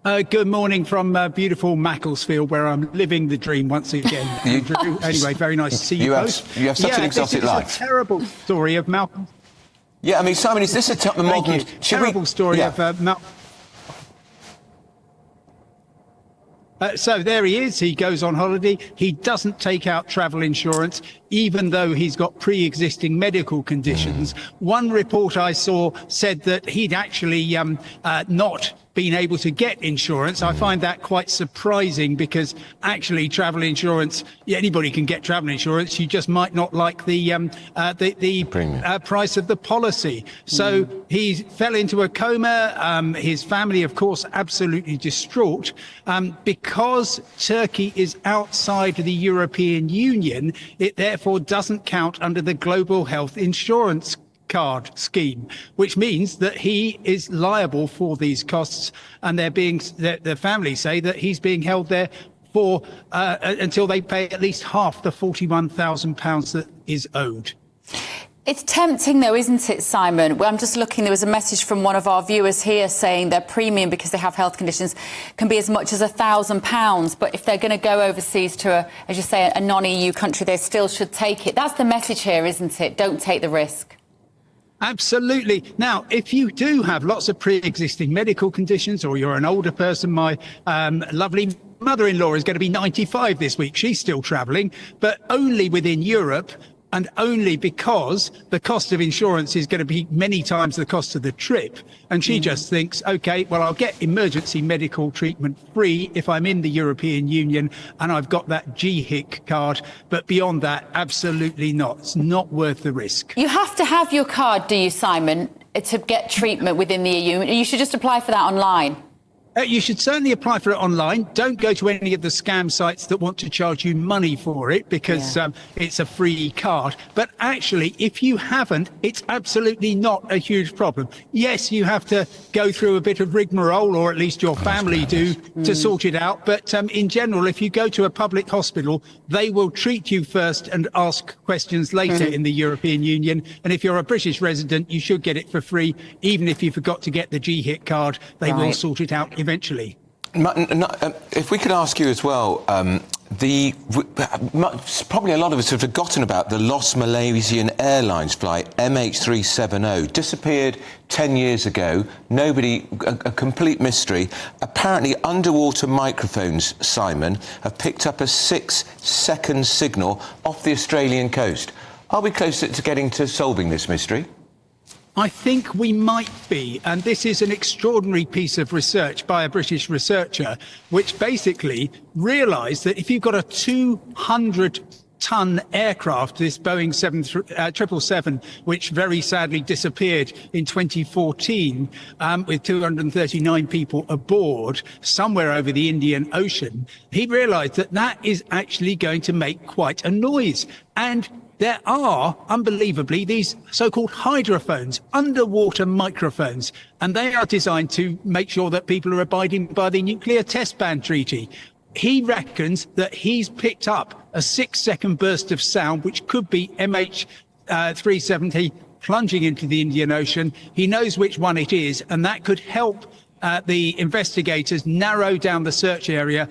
Good morning from beautiful Macclesfield, where I'm living the dream once again. Andrew. Anyway, very nice to see you both. You have such an exotic life. This is a terrible story of Malcolm. Yeah, I mean, Simon, is this a modern... Terrible story of Malcolm. So there he is. He goes on holiday. He doesn't take out travel insurance, even though he's got pre-existing medical conditions. One report I saw said that he'd actually not been able to get insurance. I find that quite surprising, because actually travel insurance, anybody can get travel insurance. You just might not like the price of the policy. So he fell into a coma. His family, of course, absolutely distraught. Because Turkey is outside the European Union, it therefore doesn't count under the global health insurance card scheme, which means that he is liable for these costs, and the family say that he's being held there for until they pay at least half the £41,000 that is owed. It's tempting, though, isn't it, Simon? Well, I'm just looking. There was a message from one of our viewers here saying their premium, because they have health conditions, can be as much as £1,000. But if they're going to go overseas to, as you say, a non-EU country, they still should take it. That's the message here, isn't it? Don't take the risk. Absolutely. Now, if you do have lots of pre-existing medical conditions, or you're an older person, my lovely mother-in-law is going to be 95 this week. She's still travelling, but only within Europe, and only because the cost of insurance is going to be many times the cost of the trip. And she just thinks, OK, well, I'll get emergency medical treatment free if I'm in the European Union and I've got that GHIC card. But beyond that, absolutely not. It's not worth the risk. You have to have your card, do you, Simon, to get treatment within the EU? You should just apply for that online. You should certainly apply for it online. Don't go to any of the scam sites that want to charge you money for it, because it's a free card. But actually, if you haven't, it's absolutely not a huge problem. Yes, you have to go through a bit of rigmarole, or at least your family do, to sort it out. But in general, if you go to a public hospital, they will treat you first and ask questions later in the European Union. And if you're a British resident, you should get it for free. Even if you forgot to get the GHIC card, they will sort it out eventually. If we could ask you as well, probably a lot of us have forgotten about the lost Malaysian Airlines flight MH370. Disappeared 10 years ago. Nobody, a complete mystery. Apparently underwater microphones, Simon, have picked up a 6-second signal off the Australian coast. Are we close to getting to solving this mystery? I think we might be, and this is an extraordinary piece of research by a British researcher, which basically realised that if you've got a 200-ton aircraft, this Boeing 777, which very sadly disappeared in 2014 with 239 people aboard somewhere over the Indian Ocean, he realised that that is actually going to make quite a noise. And there are, unbelievably, these so-called hydrophones, underwater microphones, and they are designed to make sure that people are abiding by the Nuclear Test Ban Treaty. He reckons that he's picked up a 6-second burst of sound, which could be MH370 plunging into the Indian Ocean. He knows which one it is, and that could help the investigators narrow down the search area